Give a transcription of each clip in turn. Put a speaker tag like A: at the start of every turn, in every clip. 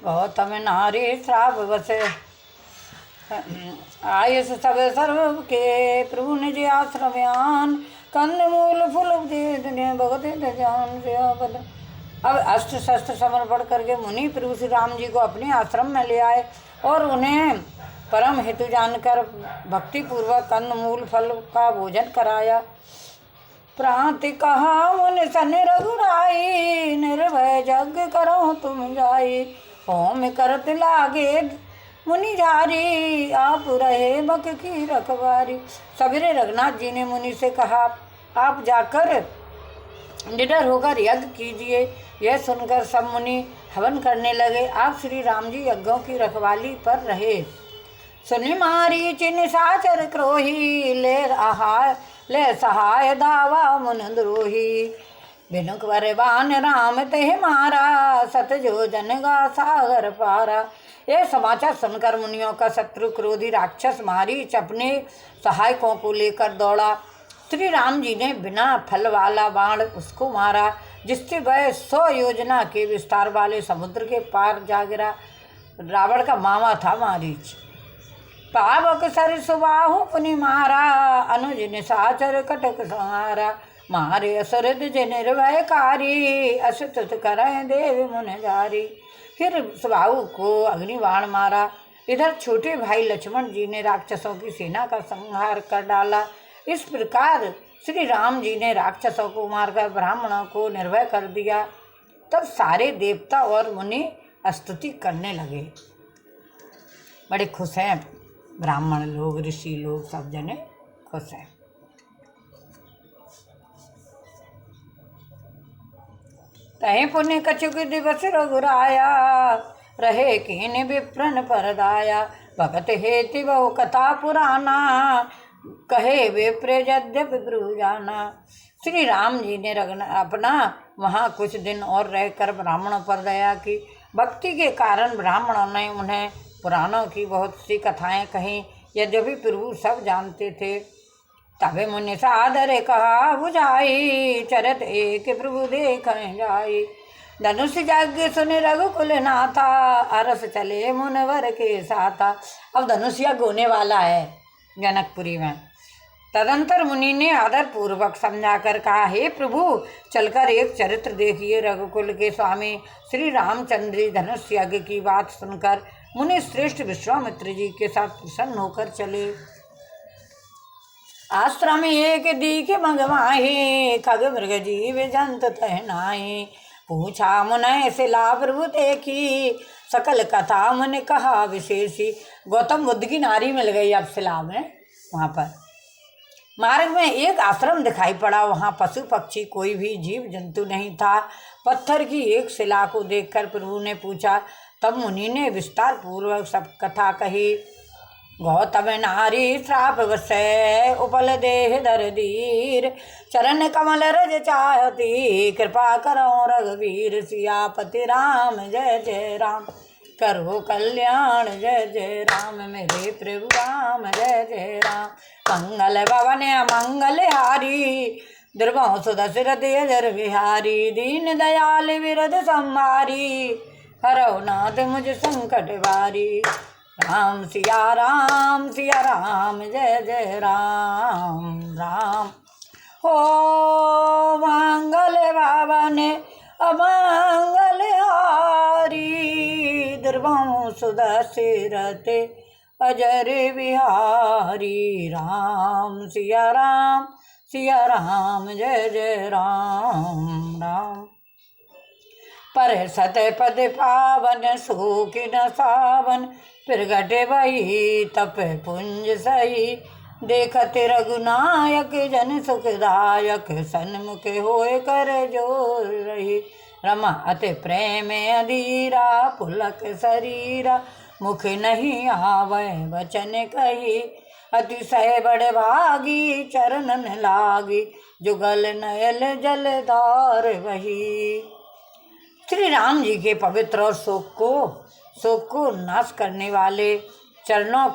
A: गौतम नारी श्राप बसे आयुष सब सर्व के प्रभु निज आश्रमयान कंद मूल फूल भगत जान पद। अब अस्त्र शस्त्र समर्पण करके मुनि प्रभु श्री राम जी को अपने आश्रम में ले आए और उन्हें परम हेतु जानकर भक्ति पूर्वक कंद मूल फल का भोजन कराया। प्रांति कहा मुनि सन रघुराई निर्भय यज्ञ करो तुम जाई होम करत लागे मुनि झारी आप रहे बक की रखवारी। सवेरे रघुनाथ जी ने मुनि से कहा आप जाकर निडर होकर यज्ञ कीजिए। यह सुनकर सब मुनि हवन करने लगे। आप श्री राम जी यज्ञों की रखवाली पर रहे। सुनि मारी चिन साचर क्रोही ले सहाय दावा मुन द्रोही बिनुक वरवान राम तेह मारा सत जो जनगा सागर पारा। यह समाचार सुनकर मुनियों का शत्रु क्रोधी राक्षस मारीच अपने सहायकों को लेकर दौड़ा। श्री राम जी ने बिना फल वाला बाण उसको मारा जिससे वह 100 योजना के विस्तार वाले समुद्र के पार जा गिरा। रावण का मामा था मारीच। पावक सर सुबाहु पुनि मारा अनुज निशाचर कटक संहारा मारे असुरद जे निर्भयकारी असुत करें देव मुन जारी। फिर सुबाहु को अग्निबाण मारा। इधर छोटे भाई लक्ष्मण जी ने राक्षसों की सेना का संहार कर डाला। इस प्रकार श्री राम जी ने राक्षसों को मारकर ब्राह्मणों को निर्भय कर दिया। तब सारे देवता और मुनि स्तुति करने लगे। बड़े खुश हैं ब्राह्मण लोग, ऋषि लोग, सब जने खुश हैं। तहे पुण्य कछुक दिवस रघुराया रहे कीन विप्रन परदाया भगत हेति बहु कथा पुराना कहे विप्र यद्यपि ब्रू जाना। श्री राम जी ने अपना वहाँ कुछ दिन और रहकर ब्राह्मणों पर दया की। भक्ति के कारण ब्राह्मणों ने उन्हें पुराणों की बहुत सी कथाएं कहीं। यद्यपि प्रभु सब जानते थे। तबे मुनि सादर कहा बुझाई चरत एक प्रभु देख जाई धनुष यज्ञ सुन रघुकुल नाथा अरस चले मुनवर के साथा। अब धनुष यज्ञ होने वाला है जनकपुरी में। तदंतर मुनि ने आदर पूर्वक समझाकर कहा हे प्रभु चलकर एक चरित्र देखिए। रघुकुल के स्वामी श्री रामचंद्र जी धनुष यज्ञ की बात सुनकर मुनि श्रेष्ठ विश्वामित्र जी के साथ प्रसन्न होकर चले। आश्रम एक दीख मंगवाही खग मृग जीव जंत तहनाई पूछा मुनय से लाभ प्रभु देखी सकल कथा मुनि कहा विशेषी। गौतम बुद्ध की नारी मिल गई अब शिला में। वहाँ पर मार्ग में एक आश्रम दिखाई पड़ा। वहाँ पशु पक्षी कोई भी जीव जंतु नहीं था। पत्थर की एक शिला को देखकर प्रभु ने पूछा। तब मुनि ने विस्तार पूर्वक सब कथा कही। गौतम नारी श्राप वसै उपल देह दरदीर चरण कमल रज चाहती कृपा करो रघुवीर सियापति राम जय जय राम करो कल्याण जय जय राम मेरे प्रभु राम जय जय राम मंगल भवन मंगल हारी दुर्गम सुदशरथ अजर बिहारी दीन दयाल विरद संहारी हरौ नाथ मुझ संकट वारी राम सिया राम जय जय राम राम। हो मंगल भवन अमंगल हारी दुर्गम सुदशरथ अजर बिहारी राम सिया राम जय जय राम राम। पर सत पद पावन सूखिन सावन प्रगट वही तप पुंज सही देखत रघुनायक जन सुखदायक सन्मुख होए कर जोर रही रमा अति प्रेम अधीरा पुलक शरीरा मुख नहीं आवे वचन कही अतिशय बड़ भागी चरणन लागी जुगल नयल जलधार वही। श्री राम जी के पवित्र और शोक को नाश करने वाले चरणों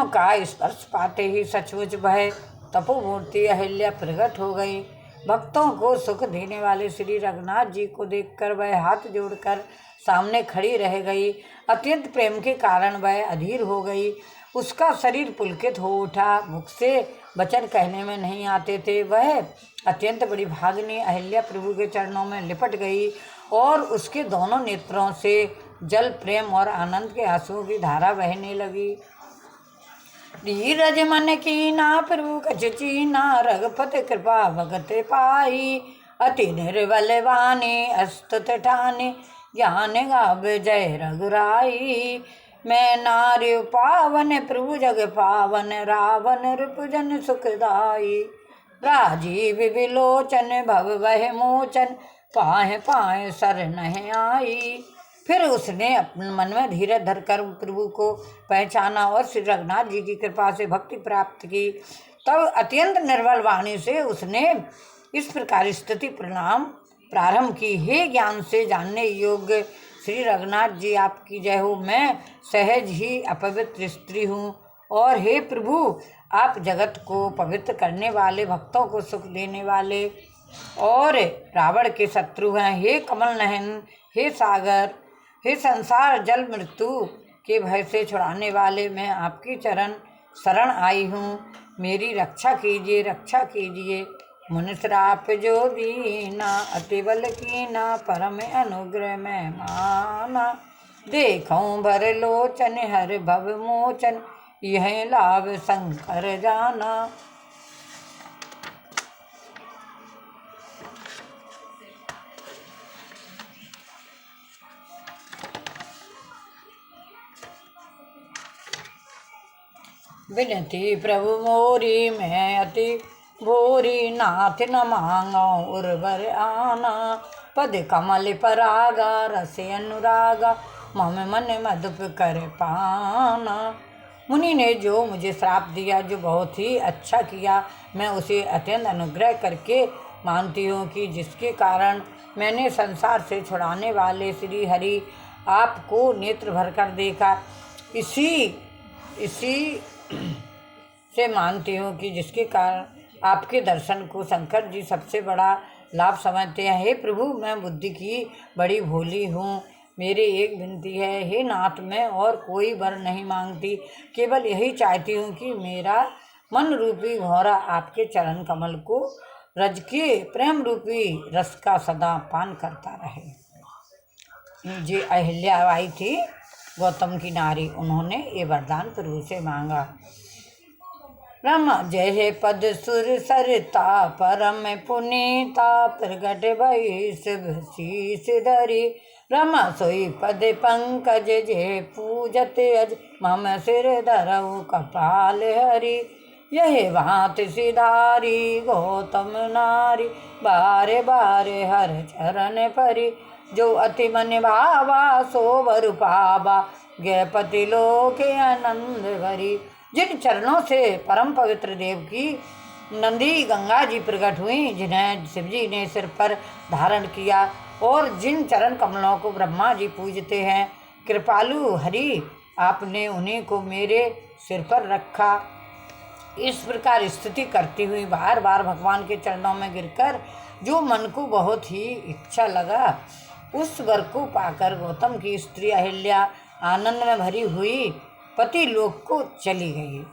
A: का स्पर्श पाते ही सचमुच वह तपोमूर्ति अहिल्या प्रकट हो गई। भक्तों को सुख देने वाले श्री रघुनाथ जी को देखकर वह हाथ जोड़कर सामने खड़ी रह गई। अत्यंत प्रेम के कारण वह अधीर हो गई। उसका शरीर पुलकित हो उठा। मुख से वचन कहने में नहीं आते थे। वह अत्यंत बड़ी भागनी अहिल्या प्रभु के चरणों में लिपट गई और उसके दोनों नेत्रों से जल प्रेम और आनंद के आंसुओं की धारा बहने लगी। धीरज मन कीना प्रभु कछ चीना, रघुपत कृपा भगत पाई। अति निर्बल वाणी अस्तुत ठानी, ज्ञान गाव जय रघुराई। मैं नार्य पावन प्रभु जग पावन, रावण रिपुजन सुखदाई। राजीव विलोचन भव वह मोचन, पाहे पाहे शरण आई। फिर उसने अपने मन में धीरज धरकर प्रभु को पहचाना और श्री रघुनाथ जी की कृपा से भक्ति प्राप्त की। तब अत्यंत निर्बल वाणी से उसने इस प्रकार स्तुति प्रणाम प्रारंभ की। हे ज्ञान से जानने योग्य श्री रघुनाथ जी, आपकी जय हो। मैं सहज ही अपवित्र स्त्री हूँ और हे प्रभु, आप जगत को पवित्र करने वाले, भक्तों को सुख देने वाले और रावण के शत्रु हैं। हे कमल नयन, हे सागर, हे संसार जल मृत्यु के भय से छुड़ाने वाले, मैं आपकी चरण शरण आई हूँ। मेरी रक्षा कीजिए, रक्षा कीजिए। मुनिश्राप जो दीना, अति बल कीना, परम अनुग्रह में माना। देखूं भर लोचन, हर भव मोचन, यह लाभ शंकर जाना। विनती प्रभु मोरी, मैं अति भोरी, नाथ न मांगो उर्वर आना। पद कमल परागा, रस अनुरागा, मम मन मधुप कर पाना। मुनि ने जो मुझे श्राप दिया, जो बहुत ही अच्छा किया, मैं उसे अत्यंत अनुग्रह करके मानती हूँ कि जिसके कारण मैंने संसार से छुड़ाने वाले श्री हरि आपको नेत्र भर कर देखा। इसी से मानती हूँ कि जिसके कारण आपके दर्शन को शंकर जी सबसे बड़ा लाभ समझते हैं। हे प्रभु, मैं बुद्धि की बड़ी भोली हूँ। मेरी एक विनती है, हे नाथ, मैं और कोई वर नहीं मांगती, केवल यही चाहती हूँ कि मेरा मन रूपी घोड़ा आपके चरण कमल को रज के प्रेम रूपी रस का सदा पान करता रहे। जे अहिल्या आई थी, गौतम की नारी, उन्होंने ये वरदान प्रभु से मांगा। रमा जय पद सुर सरिता, परम पुनीता, प्रगट भई शिव शीस धरी। रमा सोई पद पंकज, जे पूजत अज, मम सिर धरऊ कपाल हरि। यह भांत सिधारी गौतम नारी, बारे बारे हर चरण परी। जो अति मन भावा, सो वर पावा, गयपति लोक आनंद भरी। जिन चरणों से परम पवित्र देव की नंदी गंगा जी प्रकट हुई, जिन्हें शिवजी ने सिर पर धारण किया, और जिन चरण कमलों को ब्रह्मा जी पूजते हैं, कृपालु हरि आपने उन्हीं को मेरे सिर पर रखा। इस प्रकार स्तुति करती हुई बार बार भगवान के चरणों में गिरकर जो मन को बहुत ही इच्छा लगा, उस वर को पाकर गौतम की स्त्री अहिल्या आनंद में भरी हुई पति लोक को चली गई।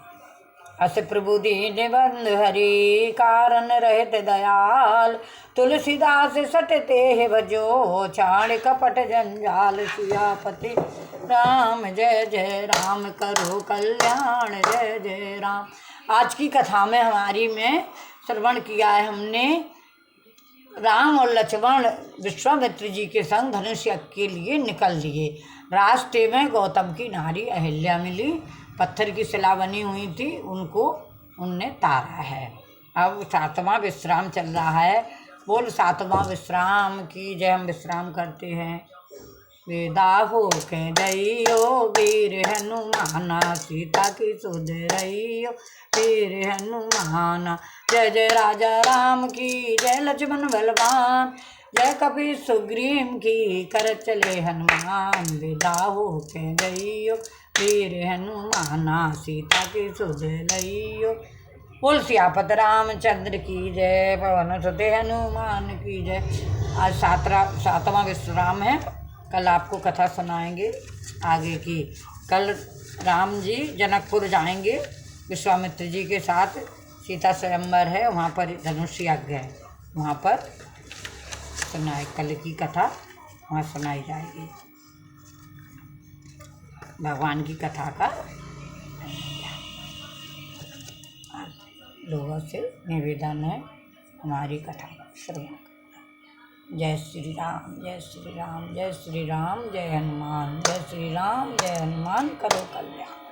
A: अस प्रभु दीन बंधु हरि, कारण रहित दयाल। तुलसीदास सटते है भजो, छाड़ कपट जंजाल। सियापति राम जय जय राम, करो कल्याण जय जय राम। आज की कथा में हमारी में श्रवण किया है हमने, राम और लक्ष्मण विश्वामित्र जी के संग धनुष यज्ञ के लिए निकल लिए। रास्ते में गौतम की नारी अहिल्या मिली, पत्थर की शिला बनी हुई थी, उनको उनने तारा है। अब 7वां विश्राम चल रहा है। बोल 7वां विश्राम की जय। हम विश्राम करते हैं। वेदा हो के जइयो, वीर हनुमाना, सीता की सुध रहियो, वीर हनुमाना। जय जय राजा राम की जय, लक्ष्मण बलवान, जय कपि सुग्रीव की कर चले हनुमान। विदा हो के जइयो, वीर हनुमाना, सीता की सुध लइयो। बोल सियापत रामचंद्र की जय, पवन सुत हनुमान की जय। आज सातवां विश्राम है। कल आपको कथा सुनाएंगे आगे की। कल राम जी जनकपुर जाएंगे विश्वामित्र जी के साथ। सीता स्वयंवर है, वहाँ पर धनुष यज्ञ है, वहाँ पर सुनाए कल की कथा वहाँ सुनाई जाएगी। भगवान की कथा का लोगों से निवेदन है हमारी कथा श्रवण करना। जय श्री राम, जय श्री राम, जय श्री राम, जय हनुमान, जय श्री राम, जय हनुमान, करो कल्याण।